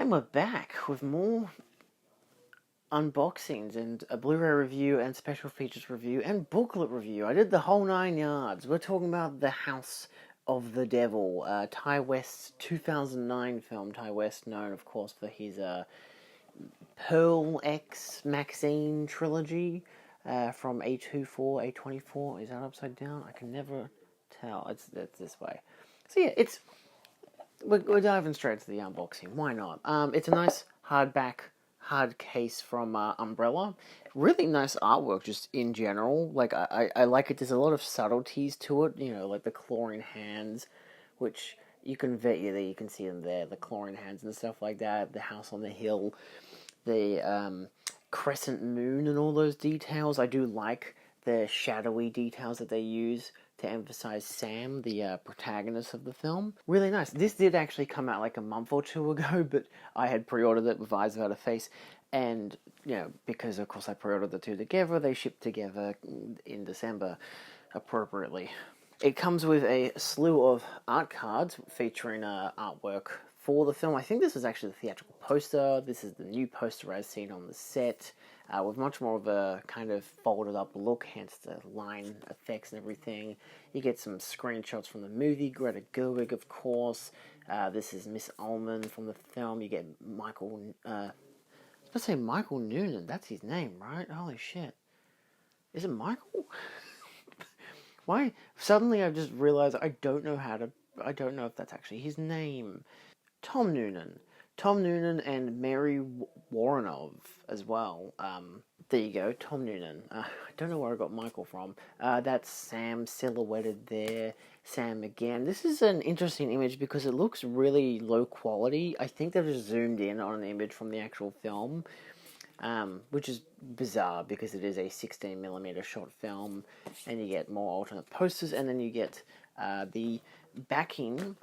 And we're back with more unboxings and a Blu-ray review and special features review and booklet review. I did the whole 9 yards. We're talking about The House of the Devil, Ty West's 2009 film. Ty West, known of course for his Pearl X Maxine trilogy from A24, A24. Is that upside down? I can never tell. It's this way. So yeah, we're diving straight to the unboxing. Why not? It's a nice hardback, hard case from Umbrella. Really nice artwork, just in general. Like I like it. There's a lot of subtleties to it. You know, like the clawing hands, which you can you can see them there. The clawing hands and stuff like that. The house on the hill, the crescent moon, and all those details. I do like the shadowy details that they use to emphasize Sam, the protagonist of the film. Really nice. This did actually come out like a month or two ago, but I had pre-ordered it with Eyes Without a Face, and, you know, because of course I pre-ordered the two together, they shipped together in December appropriately. It comes with a slew of art cards featuring artwork for the film. I think this is actually the theatrical poster. This is the new poster as seen on the set, with much more of a kind of folded up look, hence the line effects and everything. You get some screenshots from the movie, Greta Gerwig of course. This is Miss Ulman from the film. You get Michael, I was about to say Michael Noonan, that's his name, right? Holy shit. Is it Michael? Why? Suddenly I just realized I don't know if that's actually his name. Tom Noonan and Mary Warrenov as well. There you go, Tom Noonan. I don't know where I got Michael from. That's Sam silhouetted there. Sam again. This is an interesting image because it looks really low quality. I think they've just zoomed in on an image from the actual film, which is bizarre because it is a 16mm short film, and you get more alternate posters, and then you get the backing,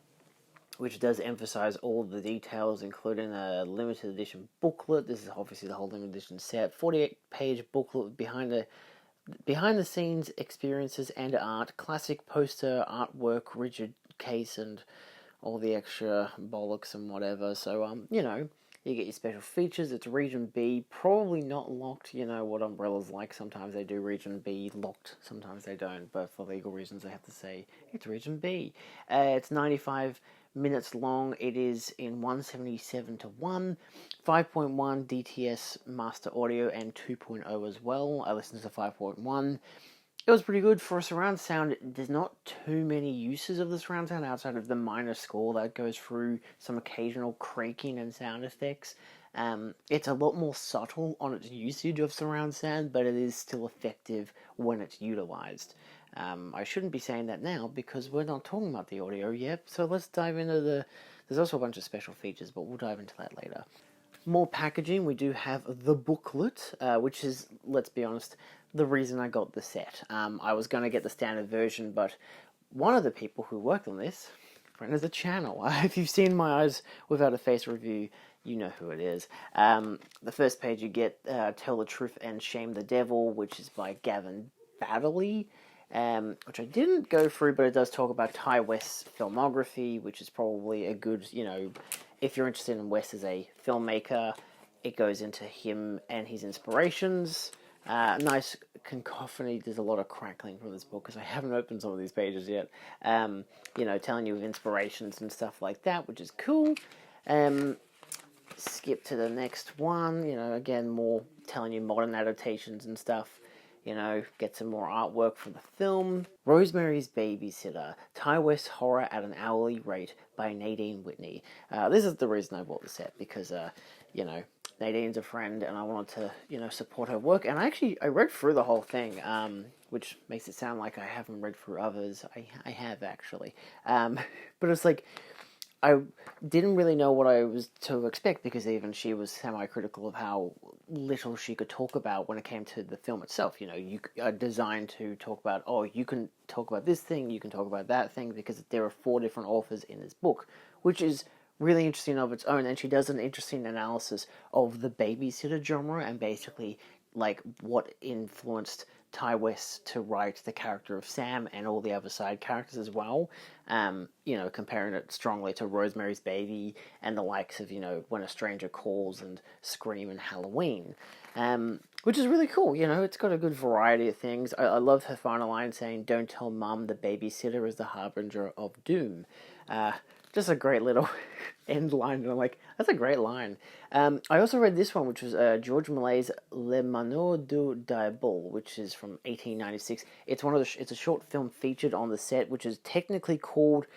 which does emphasize all the details, including a limited edition booklet. This is obviously the whole limited edition set. 48-page booklet behind the scenes experiences and art, classic poster, artwork, rigid case, and all the extra bollocks and whatever. So, you know, you get your special features. It's Region B, probably not locked. You know what Umbrella's like. Sometimes they do Region B locked, sometimes they don't. But for legal reasons, I have to say it's Region B. It's 95 minutes long. It is in 177:1, 5.1 DTS master audio and 2.0 as well. I listened to 5.1. It was pretty good for a surround sound. There's not too many uses of the surround sound outside of the minor score that goes through some occasional creaking and sound effects. It's a lot more subtle on its usage of surround sound, but it is still effective when it's utilized. I shouldn't be saying that now because we're not talking about the audio yet, so let's dive into there's also a bunch of special features, but we'll dive into that later. More packaging. We do have the booklet, which is, let's be honest, the reason I got the set. I was going to get the standard version, but one of the people who worked on this, friend of the channel, if you've seen my Eyes Without a Face review, you know who it is. The first page you get Tell the Truth and Shame the Devil, which is by Gavin Baddeley, which I didn't go through, but it does talk about Ty West's filmography, which is probably a good, you know, if you're interested in West as a filmmaker, it goes into him and his inspirations. Nice cacophony. There's a lot of crackling from this book because I haven't opened some of these pages yet. You know, telling you of inspirations and stuff like that, which is cool. Skip to the next one. You know, again, more telling you modern adaptations and stuff. You know, get some more artwork for the film. Rosemary's Babysitter, Ty West horror at an hourly rate by Nadine Whitney. This is the reason I bought the set because, you know, Nadine's a friend and I wanted to, you know, support her work. And I read through the whole thing, which makes it sound like I haven't read through others. I have actually. But it's like, I didn't really know what I was to expect because even she was semi-critical of how little she could talk about when it came to the film itself. You know, you are designed to talk about, oh, you can talk about this thing, you can talk about that thing, because there are 4 different authors in this book, which is really interesting of its own. And she does an interesting analysis of the babysitter genre and basically like what influenced Ty West to write the character of Sam and all the other side characters as well. You know, comparing it strongly to Rosemary's Baby and the likes of, you know, When a Stranger Calls and Scream and Halloween. Which is really cool, you know, it's got a good variety of things. I love her final line saying, "Don't tell mum the babysitter is the harbinger of doom." Just a great little end line, and I'm like, that's a great line. I also read this one, which was George Millet's Le Manoir du Diable, which is from 1896. It's it's a short film featured on the set, which is technically called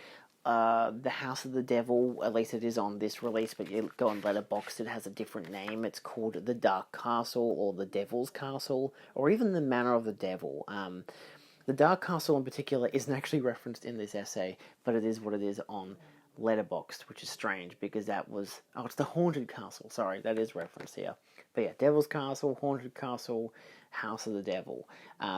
The House of the Devil. At least it is on this release, but you go on Letterboxd, it has a different name. It's called The Dark Castle, or The Devil's Castle, or even The Manor of the Devil. The Dark Castle in particular isn't actually referenced in this essay, but it is what it is on Letterboxd, which is strange because that was... Oh, it's the Haunted Castle. Sorry, that is referenced here. But yeah, Devil's Castle, Haunted Castle, House of the Devil.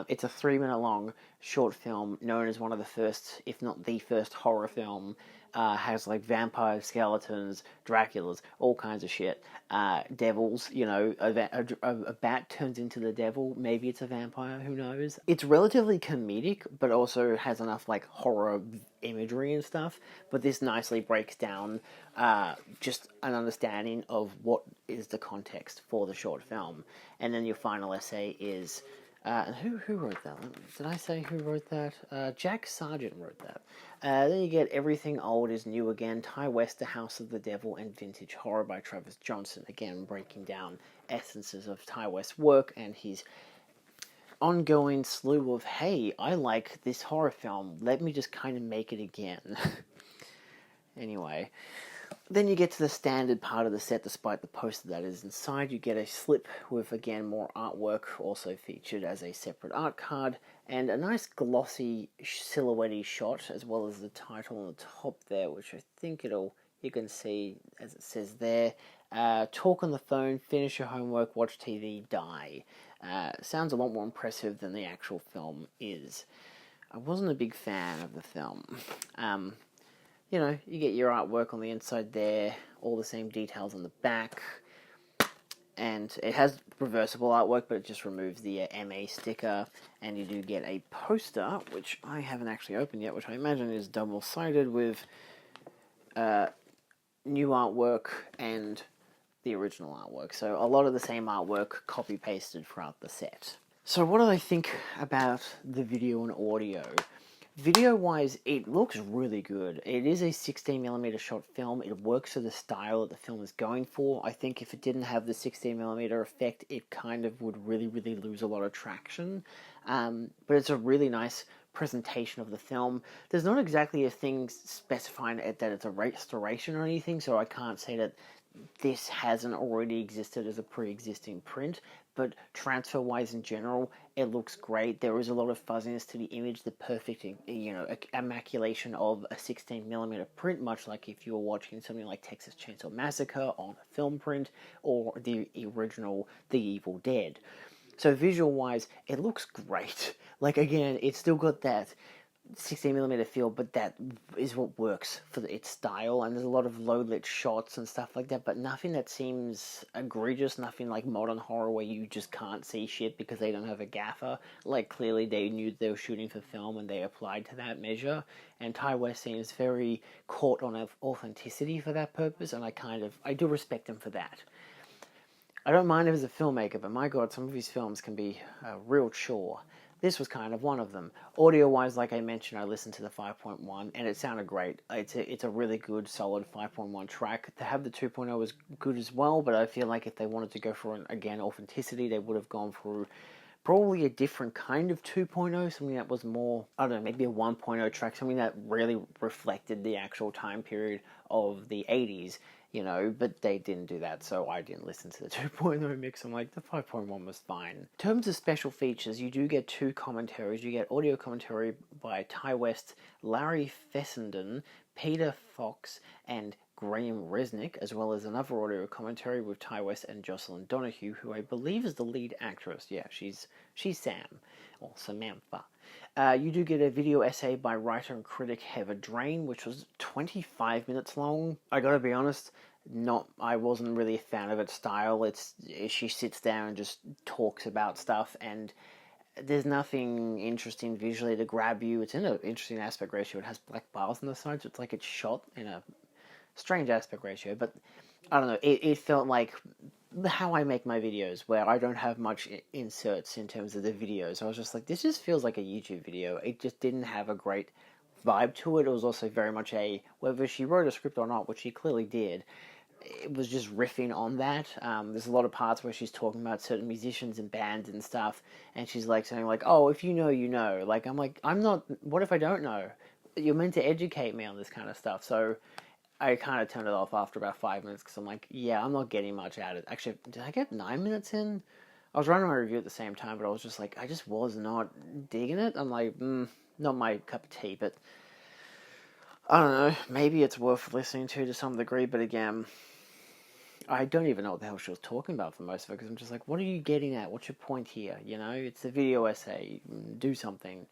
It's a 3-minute long short film known as one of the first, if not the first, horror film. Has like vampires, skeletons, Draculas, all kinds of shit. Devils, you know, a bat turns into the devil. Maybe it's a vampire, who knows? It's relatively comedic, but also has enough like horror imagery and stuff. But this nicely breaks down just an understanding of what is the context for the short film. And then your final essay is... who wrote that? Did I say who wrote that? Jack Sargent wrote that. Then you get Everything Old is New Again, Ty West, The House of the Devil, and Vintage Horror by Travis Johnson. Again, breaking down essences of Ty West's work and his ongoing slew of, hey, I like this horror film, let me just kind of make it again. Anyway... Then you get to the standard part of the set, despite the poster that is inside. You get a slip with, again, more artwork, also featured as a separate art card, and a nice glossy silhouette shot, as well as the title on the top there, which I think you can see, as it says there, talk on the phone, finish your homework, watch TV, die. Sounds a lot more impressive than the actual film is. I wasn't a big fan of the film. You know, you get your artwork on the inside there, all the same details on the back, and it has reversible artwork, but it just removes the MA sticker, and you do get a poster, which I haven't actually opened yet, which I imagine is double-sided with new artwork and the original artwork. So a lot of the same artwork copy-pasted throughout the set. So what do I think about the video and audio? Video-wise, it looks really good. It is a 16mm short film. It works for the style that the film is going for. I think if it didn't have the 16mm effect, it kind of would really, really lose a lot of traction. But it's a really nice presentation of the film. There's not exactly a thing specifying that it's a restoration or anything, so I can't say that this hasn't already existed as a pre-existing print, but transfer-wise in general, it looks great. There is a lot of fuzziness to the image, the perfect, you know, immaculation of a 16mm print, much like if you were watching something like Texas Chainsaw Massacre on a film print, or the original The Evil Dead. So visual-wise, it looks great. Like, again, it's still got that 16mm feel, but that is what works for its style, and there's a lot of low-lit shots and stuff like that, but nothing that seems egregious, nothing like modern horror where you just can't see shit because they don't have a gaffer. Like, clearly they knew they were shooting for film and they applied to that measure, and Ty West seems very caught on authenticity for that purpose, and I do respect him for that. I don't mind him as a filmmaker, but my god, some of his films can be a real chore. This was kind of one of them. Audio-wise, like I mentioned, I listened to the 5.1, and it sounded great. It's a really good, solid 5.1 track. To have the 2.0 was good as well, but I feel like if they wanted to go for, again, authenticity, they would have gone through probably a different kind of 2.0, something that was more, I don't know, maybe a 1.0 track, something that really reflected the actual time period of the 80s. You know, but they didn't do that, so I didn't listen to the 2.0 mix. I'm like, the 5.1 was fine. In terms of special features, you do get two commentaries. You get audio commentary by Ty West, Larry Fessenden, Peter Fox, and Graham Resnick, as well as another audio commentary with Ty West and Jocelin Donahue, who I believe is the lead actress. Yeah, she's Sam, or Samantha. You do get a video essay by writer and critic Heather Drain, which was 25 minutes long. I gotta be honest, I wasn't really a fan of its style. She sits there and just talks about stuff, and there's nothing interesting visually to grab you. It's in an interesting aspect ratio. It has black bars on the sides. So it's like it's shot in a strange aspect ratio, but I don't know. It felt like how I make my videos, where I don't have much inserts in terms of the videos. I was just like, this just feels like a YouTube video. It just didn't have a great vibe to it. It was also very much whether she wrote a script or not, which she clearly did, it was just riffing on that. There's a lot of parts where she's talking about certain musicians and bands and stuff, and she's like saying like, "Oh, if you know, you know." Like I'm like, I'm not. What if I don't know? You're meant to educate me on this kind of stuff. So I kind of turned it off after about 5 minutes because I'm like, yeah, I'm not getting much out of it. Actually, did I get 9 minutes in? I was running my review at the same time, but I was just like, I just was not digging it. I'm like, not my cup of tea, but I don't know. Maybe it's worth listening to some degree, but again, I don't even know what the hell she was talking about for most of it because I'm just like, what are you getting at? What's your point here? You know, it's a video essay. Do something.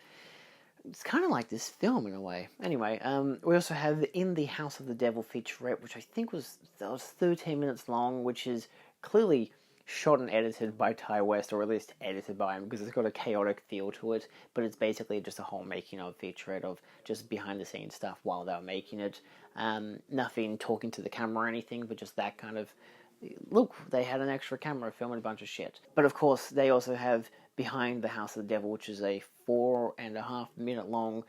It's kind of like this film in a way. Anyway, we also have In the House of the Devil featurette, which I think was 13 minutes long, which is clearly shot and edited by Ty West, or at least edited by him, because it's got a chaotic feel to it, but it's basically just a whole making of featurette of just behind the scenes stuff while they were making it. Nothing talking to the camera or anything, but just that kind of, look, they had an extra camera filming a bunch of shit. But of course, they also have Behind the House of the Devil, which is a 4.5 minute long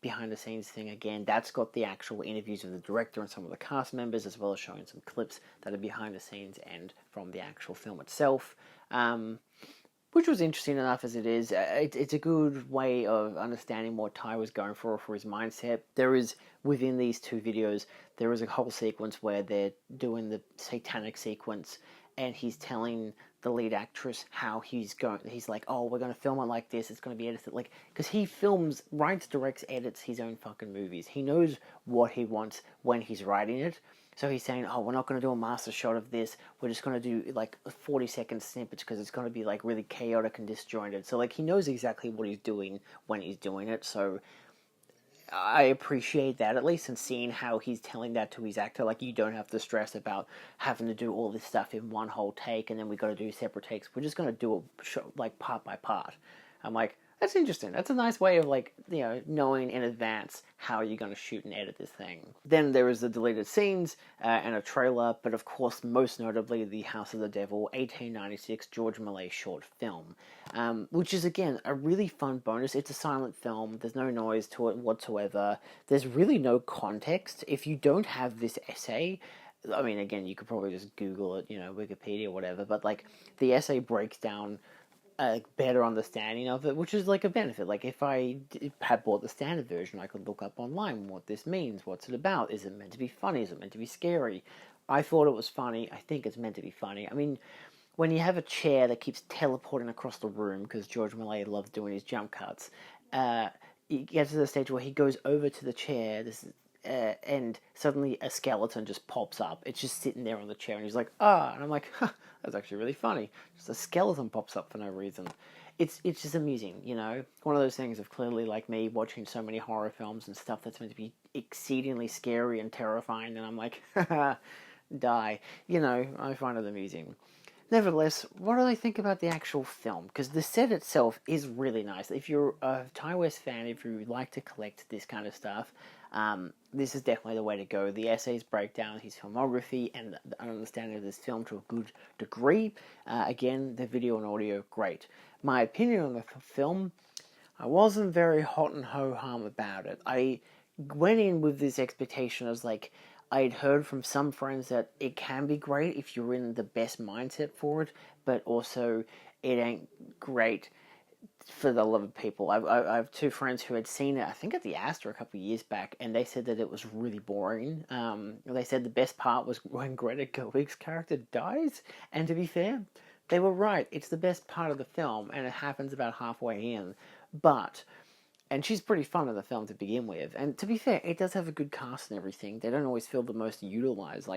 behind the scenes thing. Again, that's got the actual interviews of the director and some of the cast members, as well as showing some clips that are behind the scenes and from the actual film itself, which was interesting enough as it is. It's a good way of understanding what Ty was going for his mindset. There is, within these two videos, there is a whole sequence where they're doing the satanic sequence, and he's telling the lead actress how he's like, oh, we're going to film it like this, it's going to be edited like, because he writes, directs, edits his own fucking movies. He knows what he wants when he's writing it. So he's saying, oh, we're not going to do a master shot of this, we're just going to do like 40-second snippets because it's going to be like really chaotic and disjointed. So like he knows exactly what he's doing when he's doing it. So I appreciate that, at least, and seeing how he's telling that to his actor. Like, you don't have to stress about having to do all this stuff in one whole take, and then we got to do separate takes. We're just going to do it like part by part. I'm like, that's interesting. That's a nice way of, like, you know, knowing in advance how you're going to shoot and edit this thing. Then there is the deleted scenes and a trailer, but of course, most notably, The House of the Devil, 1896 George Millay short film, which is, again, a really fun bonus. It's a silent film. There's no noise to it whatsoever. There's really no context. If you don't have this essay, I mean, again, you could probably just Google it, you know, Wikipedia or whatever, but, like, the essay breaks down a better understanding of it, which is like a benefit. Like, if I had bought the standard version, I could look up online what this means, what's it about, is it meant to be funny, is it meant to be scary. I thought it was funny. I think it's meant to be funny. I mean, when you have a chair that keeps teleporting across the room, because George Millay loves doing his jump cuts, he gets to the stage where he goes over to the chair, and suddenly a skeleton just pops up. It's just sitting there on the chair, and he's like, ah, and I'm like, huh, that's actually really funny. Just a skeleton pops up for no reason. It's just amusing, you know? One of those things of, clearly, like me, watching so many horror films and stuff that's meant to be exceedingly scary and terrifying, and I'm like, haha, die. You know, I find it amusing. Nevertheless, what do I think about the actual film? Because the set itself is really nice. If you're a Ty West fan, if you like to collect this kind of stuff, this is definitely the way to go. The essays break down his filmography and the understanding of this film to a good degree. Again, the video and audio, great. My opinion on the film, I wasn't very hot and ho-hum about it. I went in with this expectation as, like, I'd heard from some friends that it can be great if you're in the best mindset for it, but also it ain't great for the love of people. I have two friends who had seen it, I think at the Astor a couple of years back, and they said that it was really boring. They said the best part was when Greta Gerwig's character dies, and to be fair, they were right. It's the best part of the film, and it happens about halfway in. And she's pretty fun in the film to begin with. And to be fair, it does have a good cast and everything. They don't always feel the most utilized,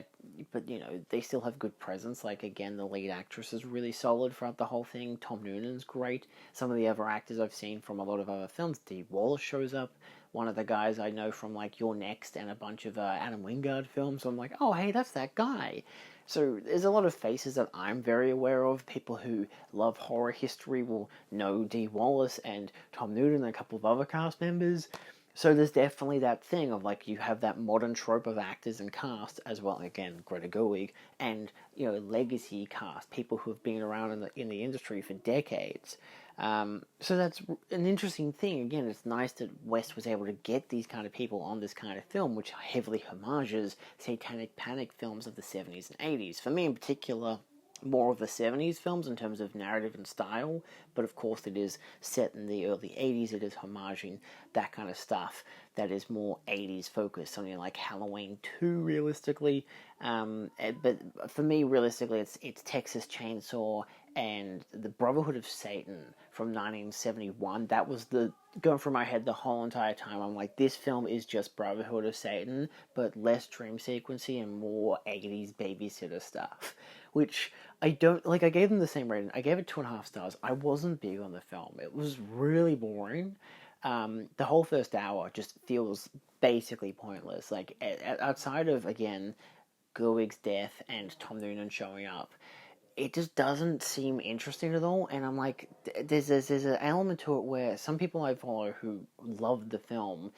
but, you know, they still have good presence. Like, again, the lead actress is really solid throughout the whole thing. Tom Noonan's great. Some of the other actors I've seen from a lot of other films, Dee Wallace shows up one of the guys I know from like Your Next and a bunch of Adam Wingard films. So I'm like, oh hey, that's that guy. So there's a lot of faces that I'm very aware of. People who love horror history will know Dee Wallace and Tom Noonan and a couple of other cast members. So there's definitely that thing of like you have that modern trope of actors and cast as well. Again, Greta Gerwig and legacy cast, people who have been around in the industry for decades. So that's an interesting thing. Again, it's nice that West was able to get these kind of people on this kind of film, which heavily homages satanic panic films of the 70s and 80s. For me in particular, more of the 70s films in terms of narrative and style, but of course it is set in the early 80s. It is homaging that kind of stuff that is more 80s focused, something like Halloween 2 realistically. But for me, realistically, it's Texas Chainsaw and the Brotherhood of Satan from 1971. That was going through my head the whole entire time. I'm like, this film is just Brotherhood of Satan, but less dream sequency and more 80s babysitter stuff. Which I don't like. I gave them the same rating. I gave it 2.5 stars. I wasn't big on the film. It was really boring. The whole first hour just feels basically pointless. Like outside of again Gerwig's death and Tom Noonan showing up, it just doesn't seem interesting at all. And I'm like, there's an element to it where some people I follow who loved the film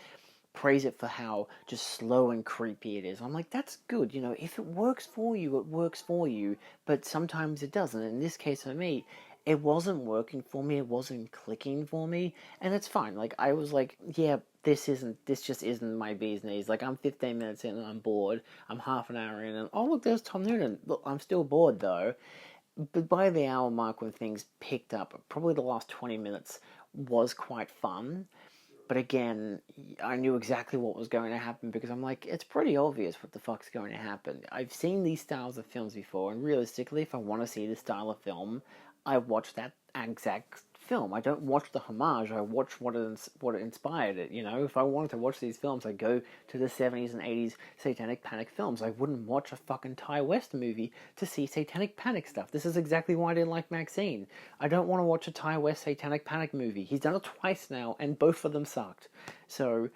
praise it for how just slow and creepy it is. I'm like, that's good. If it works for you, it works for you. But sometimes it doesn't. In this case for me, it wasn't working for me. It wasn't clicking for me. And it's fine. Like, I was like, yeah, this just isn't my bee's knees. Like, I'm 15 minutes in and I'm bored. I'm half an hour in and, oh, look, there's Tom Noonan. Look, I'm still bored though. But by the hour mark when things picked up, probably the last 20 minutes was quite fun. But again, I knew exactly what was going to happen because I'm like, it's pretty obvious what the fuck's going to happen. I've seen these styles of films before, and realistically, if I want to see this style of film, I watch that exact film. I don't watch the homage, I watch what it inspired it, If I wanted to watch these films, I'd go to the 70s and 80s satanic panic films. I wouldn't watch a fucking Ty West movie to see satanic panic stuff. This is exactly why I didn't like Maxine. I don't want to watch a Ty West satanic panic movie. He's done it twice now, and both of them sucked. So,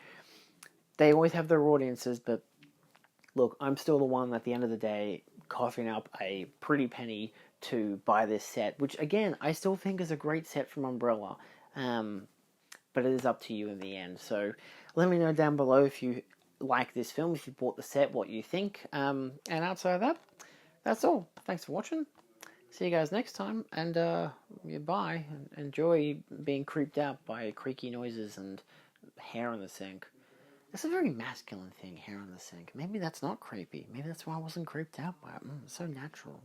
they always have their audiences, but look, I'm still the one at the end of the day coughing up a pretty penny to buy this set, which again, I still think is a great set from Umbrella. But it is up to you in the end. So let me know down below if you like this film, if you bought the set, what you think. And outside of that, that's all. Thanks for watching. See you guys next time, and bye. Enjoy being creeped out by creaky noises and hair in the sink. It's a very masculine thing, hair in the sink. Maybe that's not creepy. Maybe that's why I wasn't creeped out by it. It's so natural.